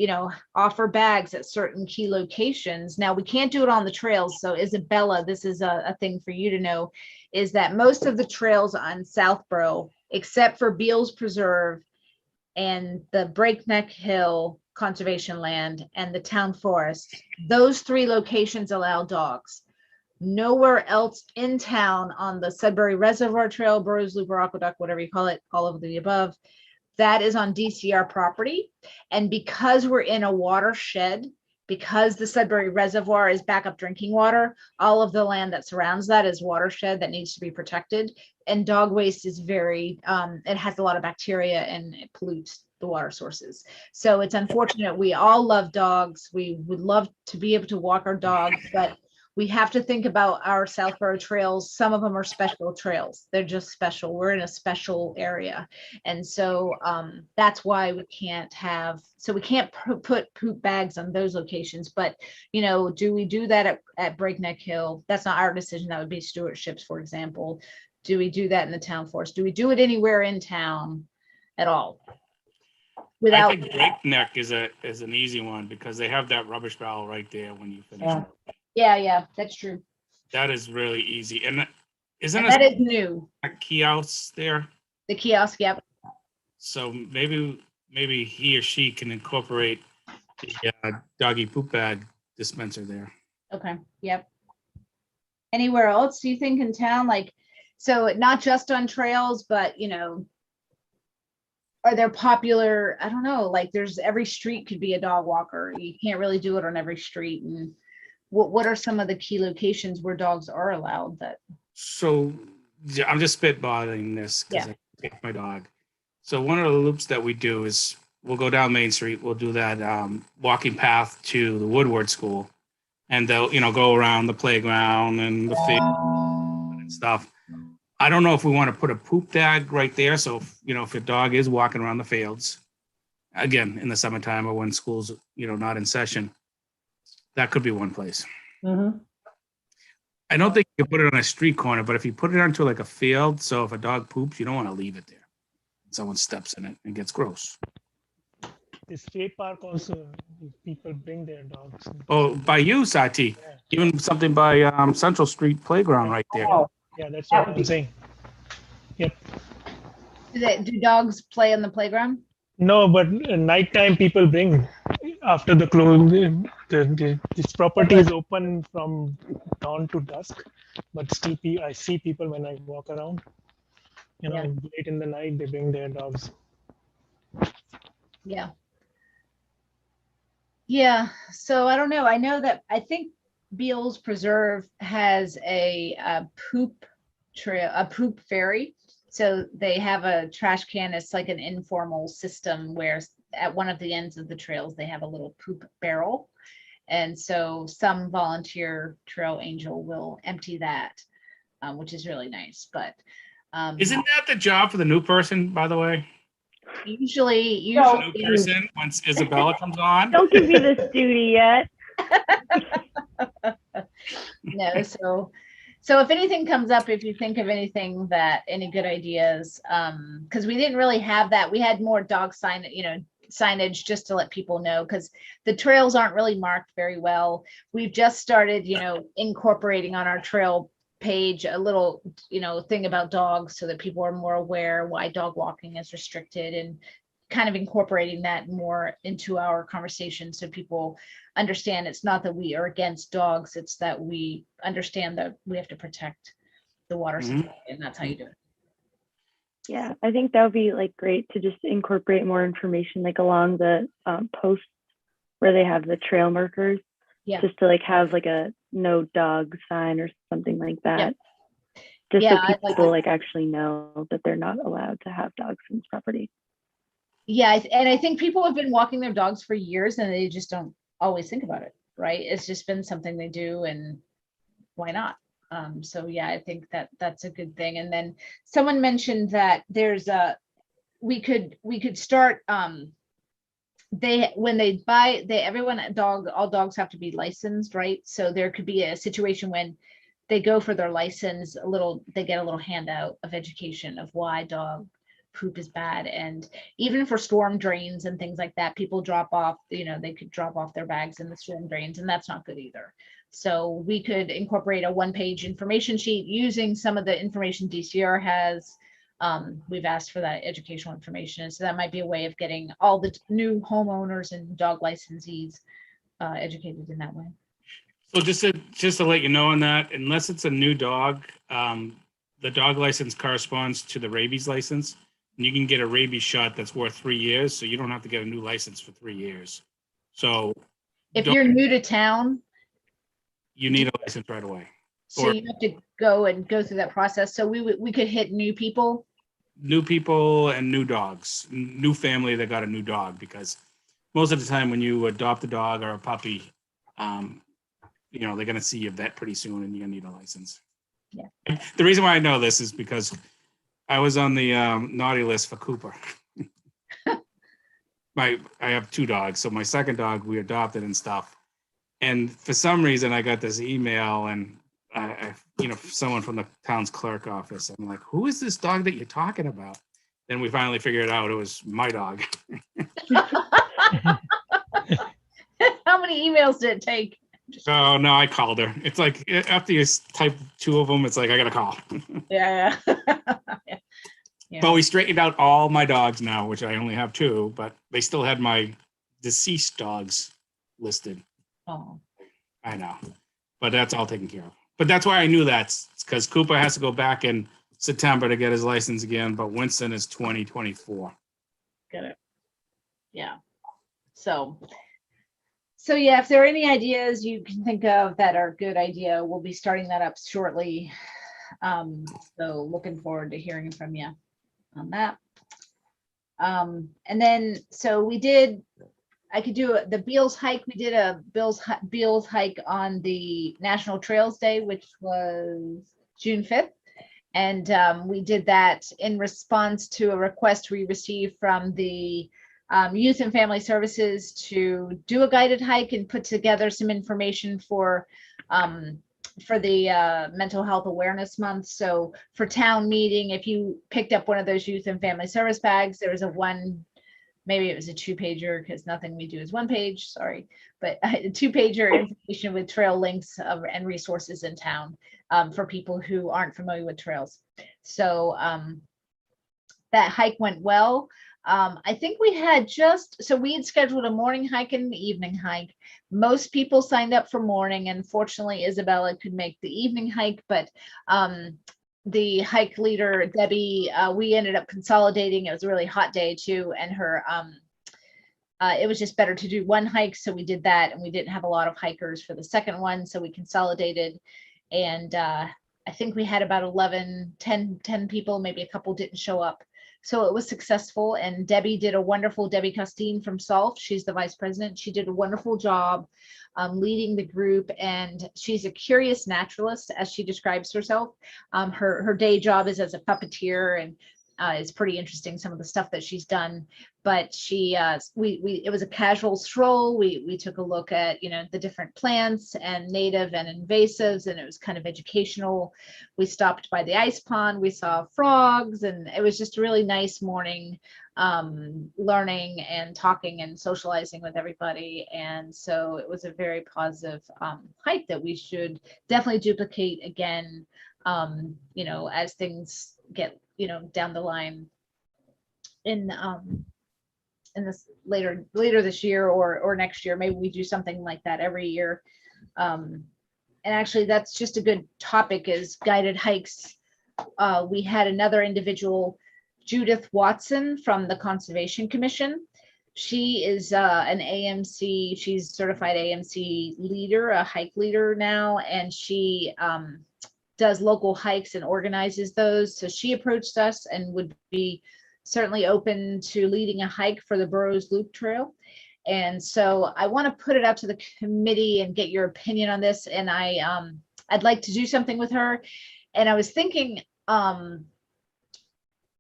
offer bags at certain key locations. Now we can't do it on the trails. So Isabella, this is a thing for you to know, is that most of the trails on Southborough, except for Beals Preserve and the Breakneck Hill Conservation Land and the town forest, those 3 locations allow dogs. Nowhere else in town on the Sudbury Reservoir Trail, Burrows Loop, or Aqueduct, whatever you call it, all of the above, that is on DCR property. And because we're in a watershed, because the Sudbury Reservoir is backup drinking water, all of the land that surrounds that is watershed that needs to be protected. And dog waste is it has a lot of bacteria and it pollutes the water sources. So it's unfortunate. We all love dogs. We would love to be able to walk our dogs, but we have to think about our Southborough trails. Some of them are special trails. They're just special. We're in a special area. And so that's why we can't put poop bags on those locations. But, do we do that at Breakneck Hill? That's not our decision. That would be stewardship's, for example. Do we do that in the town forest? Do we do it anywhere in town at all? I think Breakneck is an easy one because they have that rubbish barrel right there when you finish. Yeah, that's true. That is really easy. And that is new. A kiosk there? The kiosk, yep. So maybe he or she can incorporate the doggy poop bag dispenser there. Okay, yep. Anywhere else do you think in town? So not just on trails, but, are there popular, I don't know, there's every street could be a dog walker. You can't really do it on every street. And what are some of the key locations where dogs are allowed that? So I'm just spitballing this because I take my dog. So one of the loops that we do is we'll go down Main Street. We'll do that walking path to the Woodward School, and they'll go around the playground and the field and stuff. I don't know if we want to put a poop tag right there. So if your dog is walking around the fields, again in the summertime or when school's not in session, that could be one place. Mm-hmm. I don't think you can put it on a street corner, but if you put it onto a field, so if a dog poops, you don't want to leave it there. Someone steps in it and gets gross. The state park also, people bring their dogs. Oh, by you, Sati. Yeah. Even something by Central Street Playground right there. Oh. Yeah, that's what I'm saying. Yep. Do dogs play on the playground? No, but nighttime people bring after the close, this property is open from dawn to dusk, but still I see people when I walk around, Yeah. late in the night, they bring their dogs. Yeah. Yeah, so I don't know. I know that I think Beals Preserve has a poop trail, a poop ferry. So they have a trash can. It's like an informal system where at one of the ends of the trails, they have a little poop barrel. And so some volunteer trail angel will empty that, which is really nice. But Isn't that the job for the new person, by the way? usually, New person, once Isabella comes on? Don't give me this duty yet. no, so if anything comes up, if you think of anything any good ideas, because we didn't really have that. We had more dog signage just to let people know, because the trails aren't really marked very well. We've just started, incorporating on our trail page a little, thing about dogs so that people are more aware why dog walking is restricted, and kind of incorporating that more into our conversation so people understand it's not that we are against dogs, it's that we understand that we have to protect the water supply, and that's how you do it. Yeah, I think that would be like great to just incorporate more information like along the posts where they have the trail markers. Yeah. Just to like have like a no dog sign or something like that. Just Yeah, so people like actually know that they're not allowed to have dogs in this property. Yeah, and I think people have been walking their dogs for years and they just don't always think about it, right? It's just been something they do, and why not? So yeah, I think that's a good thing. And then someone mentioned that there's we could start all dogs have to be licensed, right? So there could be a situation when they go for their license, they get a little handout of education of why dog poop is bad. And even for storm drains and things like that, people drop off, they could drop off their bags in the storm drains, and that's not good either. So we could incorporate a one-page information sheet using some of the information DCR has. We've asked for that educational information. So that might be a way of getting all the new homeowners and dog licensees educated in that way. So just to let you know on that, unless it's a new dog, the dog license corresponds to the rabies license. And you can get a rabies shot that's worth 3 years, so you don't have to get a new license for 3 years. So if you're new to town, you need a license right away. So you have to go through that process. So we could hit new people and new dogs, new family that got a new dog, because most of the time when you adopt a dog or a puppy, they're going to see a vet pretty soon, and you're going to need a license. Yeah. The reason why I know this is because I was on the naughty list for Cooper. I have 2 dogs. So my second dog we adopted and stuff. And for some reason I got this email, and someone from the town's clerk office. I'm like, who is this dog that you're talking about? Then we finally figured out it was my dog. How many emails did it take? Oh no, I called her. It's like after you type 2 of them, it's like I gotta call. Yeah. Yeah. But we straightened out all my dogs now, which I only have 2, but they still had my deceased dogs listed. Oh. I know, but that's all taken care of. But that's why I knew that's because Cooper has to go back in September to get his license again, but Winston is 2024. Got it. Yeah. So yeah, if there are any ideas you can think of that are a good idea, we'll be starting that up shortly. So looking forward to hearing from you on that. And then, so I could do the Beals hike. We did a Beals hike on the National Trails Day, which was June 5th. And we did that in response to a request we received from the Youth and Family Services to do a guided hike and put together some information for the Mental Health Awareness Month. So for town meeting, if you picked up one of those Youth and Family Service bags, there was maybe it was a 2-pager, because nothing we do is 1 page, sorry, but a 2-pager information with trail links and resources in town for people who aren't familiar with trails. So that hike went well. I think we had so we had scheduled a morning hike and an evening hike. Most people signed up for morning, and fortunately Isabella could make the evening hike, but the hike leader, Debbie, we ended up consolidating. It was a really hot day too, and it was just better to do one hike. So we did that, and we didn't have a lot of hikers for the second one. So we consolidated, and I think we had about 10 people, maybe a couple didn't show up. So it was successful, and Debbie did a wonderful, Debbie Costine from SALT, she's the vice president. She did a wonderful job leading the group, and she's a curious naturalist, as she describes herself. Her day job is as a puppeteer, and it's pretty interesting, some of the stuff that she's done. But it was a casual stroll. We took a look at, the different plants and native and invasives, and it was kind of educational. We stopped by the ice pond, we saw frogs, and it was just a really nice morning, learning and talking and socializing with everybody. And so it was a very positive hike that we should definitely duplicate again, as things get, down the line in this later this year or next year. Maybe we do something like that every year. And actually, that's just a good topic, is guided hikes. We had another individual, Judith Watson from the Conservation Commission. She is an AMC, she's certified AMC leader, a hike leader now, and she does local hikes and organizes those. So she approached us and would be certainly open to leading a hike for the Burroughs Loop Trail. And so I want to put it up to the committee and get your opinion on this. And I'd like to do something with her. And I was thinking,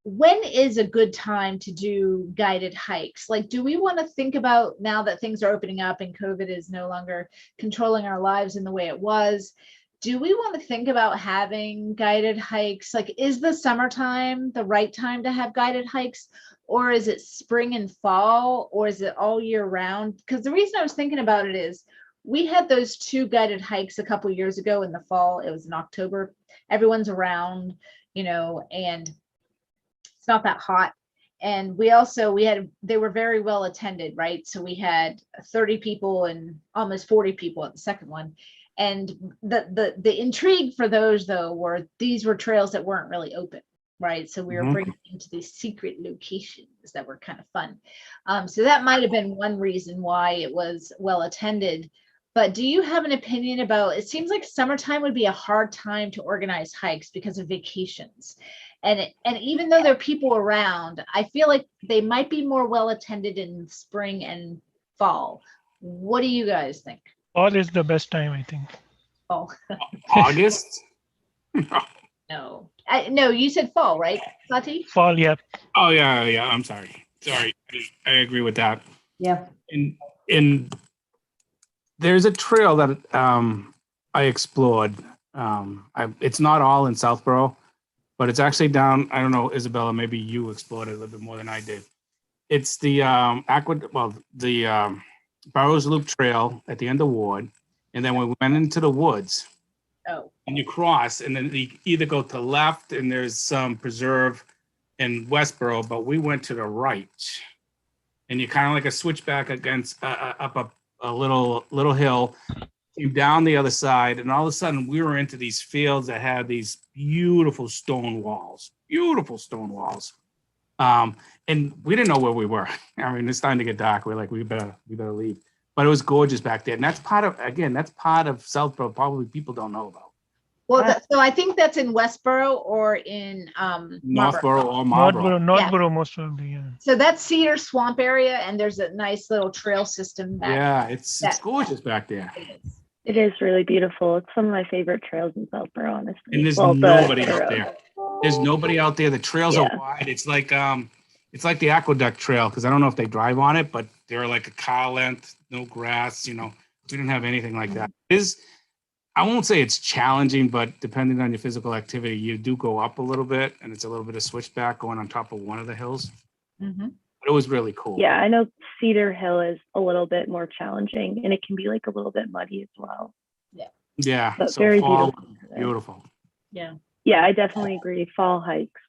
when is a good time to do guided hikes? Like, do we want to think about, now that things are opening up and COVID is no longer controlling our lives in the way it was, do we want to think about having guided hikes? Like, is the summertime the right time to have guided hikes? Or is it spring and fall? Or is it all year round? Because the reason I was thinking about it is we had those 2 guided hikes a couple years ago in the fall. It was in October. Everyone's around, and it's not that hot. And they were very well attended, right? So we had 30 people and almost 40 people at the second one. And the intrigue for those, though, these were trails that weren't really open, right? So we were bringing into these secret locations that were kind of fun. So that might have been one reason why it was well attended. But do you have an opinion about, it seems like summertime would be a hard time to organize hikes because of vacations. And even though there are people around, I feel like they might be more well attended in spring and fall. What do you guys think? Fall is the best time, I think. Oh, August? no. No, you said fall, right, Sati? Fall, yeah. Oh, yeah. I'm sorry. I agree with that. Yeah. In there's a trail that I explored. It's not all in Southborough, but it's actually down. I don't know, Isabella, maybe you explored it a little bit more than I did. It's the Burroughs Loop Trail at the end of Ward, and then we went into the woods. Oh. And you cross, and then you either go to left, and there's some preserve in Westboro, but we went to the right, and you kind of like a switchback against up a little hill, came down the other side, and all of a sudden we were into these fields that had these beautiful stone walls. And we didn't know where we were. I mean, it's starting to get dark. We're like, we better leave. But it was gorgeous back there. And that's part of Southborough, probably people don't know about. Well, so I think that's in Westboro or in Northborough or Marlborough. Northborough, most probably, yeah. So that's Cedar Swamp area, and there's a nice little trail system back. Yeah, it's gorgeous back there. It is really beautiful. It's some of my favorite trails in Southborough, honestly. And there's nobody out there. There's nobody out there. The trails are wide. It's like the Aqueduct Trail, because I don't know if they drive on it, but they're like a car length, no grass. We didn't have anything like that. I won't say it's challenging, but depending on your physical activity, you do go up a little bit, and it's a little bit of switchback going on top of one of the hills. Mm-hmm. But it was really cool. Yeah, I know Cedar Hill is a little bit more challenging, and it can be like a little bit muddy as well. Yeah. But So very fall, beautiful. beautiful. Yeah. Yeah, I definitely agree. Fall hikes.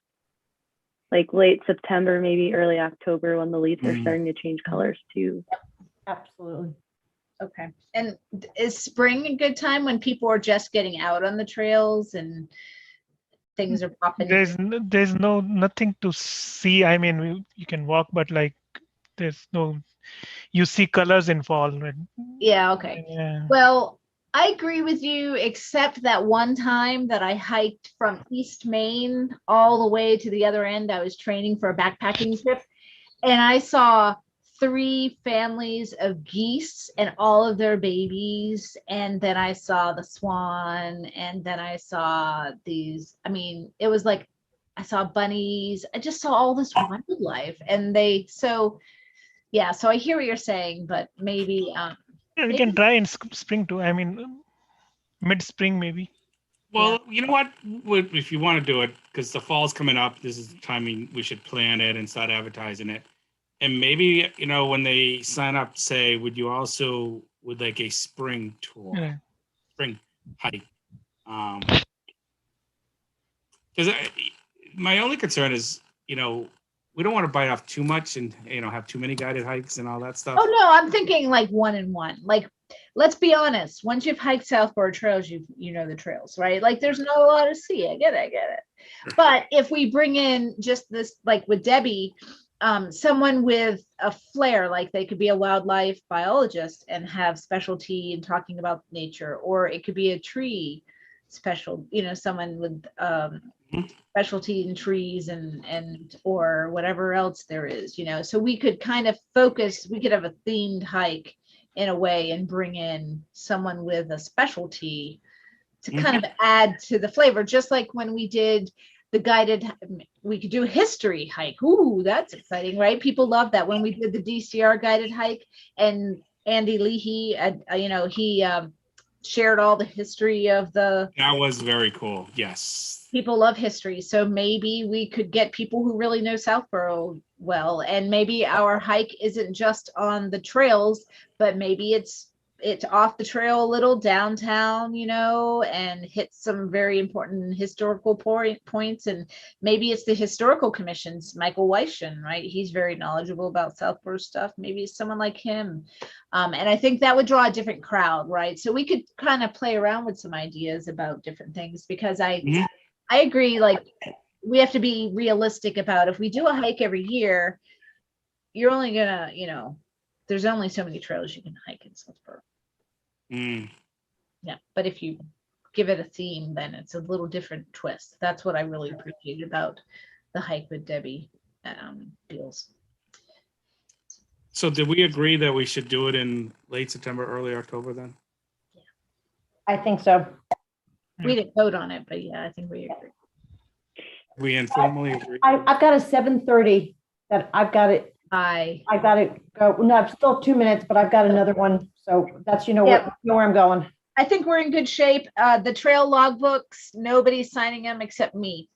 like late September, maybe early October, when the leaves are Mm. starting to change colors too. Absolutely. Okay. And is spring a good time when people are just getting out on the trails and things are popping? There's nothing to see. I mean, you can walk, but like there's no. You see colors in fall. Yeah, okay. Yeah. Well, I agree with you, except that one time that I hiked from East Maine all the way to the other end. I was training for a backpacking trip, and I saw 3 families of geese and all of their babies. And then I saw the swan, and then I saw these. I mean, it was like I saw bunnies. I just saw all this wildlife, and yeah. So I hear what you're saying, but maybe Yeah, we can try in spring too. I mean, mid-spring maybe. Well, you know what? If you want to do it, because the fall's coming up, this is the timing we should plan it and start advertising it. And maybe, when they sign up, say, would like a spring tour, Yeah. spring hike? Because my only concern is, we don't want to bite off too much and, have too many guided hikes and all that stuff. oh no, I'm thinking like 1 and 1. Like, let's be honest. Once you've hiked Southborough trails, you know the trails, right? Like, there's not a lot to see. I get it. But if we bring in just this, like with Debbie, someone with a flair, like they could be a wildlife biologist and have specialty in talking about nature, or it could be a tree special, someone with specialty in trees and or whatever else there is, so we could kind of focus, we could have a themed hike in a way and bring in someone with a specialty to kind of add to the flavor, just like when we did the guided, we could do a history hike. Ooh, that's exciting, right? People love that. When we did the DCR guided hike, and Andy Leahy, he shared all the history of the. That was very cool. Yes. People love history, so maybe we could get people who really know Southborough well, and maybe our hike isn't just on the trails, but maybe it's off the trail a little downtown, and hit some very important historical points. And maybe it's the historical commission's Michael Weishen, right? He's very knowledgeable about Southborough stuff. Maybe it's someone like him. And I think that would draw a different crowd, right? So we could kind of play around with some ideas about different things, because I agree, like, we have to be realistic about, if we do a hike every year, you're only gonna, there's only so many trails you can hike in Southborough. Yeah, but if you give it a theme, then it's a little different twist. That's what I really appreciate about the hike with Debbie Beals. So did we agree that we should do it in late September, early October then? I think so. We didn't vote on it, but yeah, I think we agree. We informally agreed. I've got a 7:30 that I've got it. I got to go. No, I've still 2 minutes, but I've got another one. So that's, where I'm going. I think we're in good shape. The trail logbooks, nobody's signing them except me.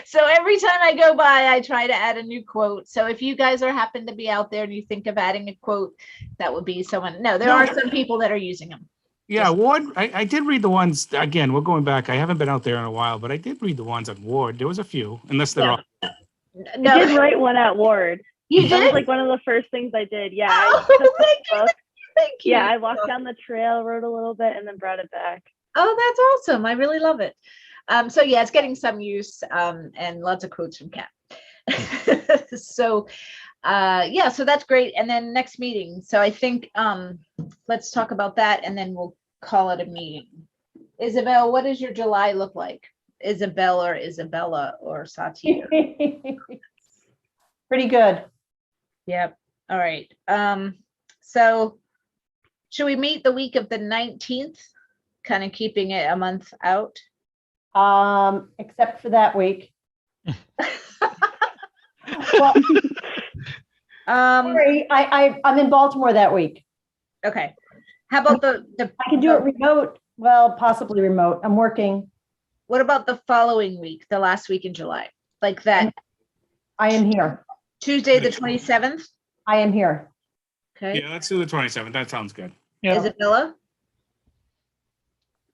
So every time I go by, I try to add a new quote. So if you guys happen to be out there and you think of adding a quote, that would be someone. No, there are some people that are using them. Yeah, Ward, I did read the ones, again, we're going back. I haven't been out there in a while, but I did read the ones on Ward. There was a few, unless they're all. No. I did write one at Ward. You That did? was like one of the first things I did. Yeah. Thank you. Yeah, I walked down the trail, wrote a little bit, and then brought it back. Oh, that's awesome. I really love it. So yeah, it's getting some use, and lots of quotes from Kat. So yeah, so that's great. And then next meeting. So I think let's talk about that, and then we'll call it a meeting. Isabel, what does your July look like? Isabel or Isabella or Sati? Pretty good. Yep. All right. So should we meet the week of the 19th, kind of keeping it a month out? Except for that week. Well, sorry, I'm in Baltimore that week. Okay. How about the I can do it remote. Well, possibly remote. I'm working. what about the following week, the last week in July? Like that I am here. Tuesday, the 27th? I am here. Okay. Yeah, let's do the 27th. That sounds good. Yeah. Isabella?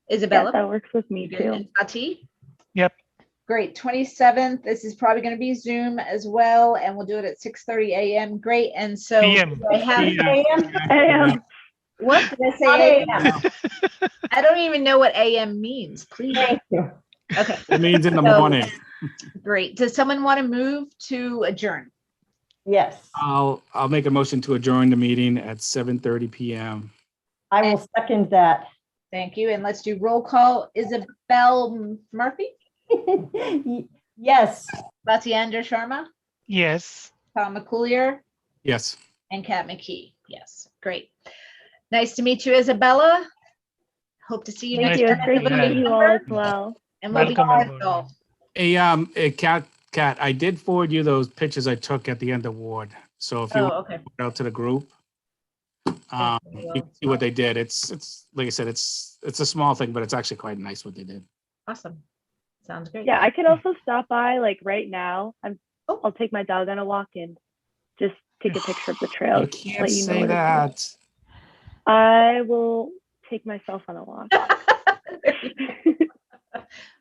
Yeah, Isabella? that works with me Good. too. And Sati? Yep. Great. 27th. This is probably going to be Zoom as well, and we'll do it at 6:30 a.m. Great. And so PM. I have, AM. what did I say? Not AM? AM. I don't even know what AM means. Please. Thank you. Okay. It means in the So- morning. Great. Does someone want to move to adjourn? Yes, I'll make a motion to adjourn the meeting at 7:30 p.m. I will second that. Thank you. And let's do roll call. Isabella Murphy, Yes. Batiander Sharma, Yes. Tom McCoolier, Yes. and Kat McKee. Yes. Great. Nice to meet you, Isabella. Hope to see you Thank next you. It's time. great to meet you all as well. And we'll be Welcome live aboard. golf. Hey, Kat, I did forward you those pictures I took at the end of Ward. So if you Oh, want okay. to put it out to the group, you can see what they did. It's like I said, it's a small thing, but it's actually quite nice what they did. Awesome. Sounds great. Yeah, I could also stop by like right now. Oh. I'll take my dog on a walk and just take a picture of the You trail. can't let you know say what it's like. that. I will take myself on a walk.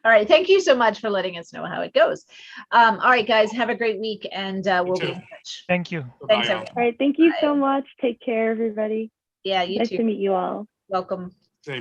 All right. Thank you so much for letting us know how it goes. All right, guys, have a great week, and we'll be too. in touch. Thank you. Thanks, Bye, everyone. All right, thank you so Bye. much. Take care, everybody. Yeah, you Nice to too. meet you all. Welcome. Same here.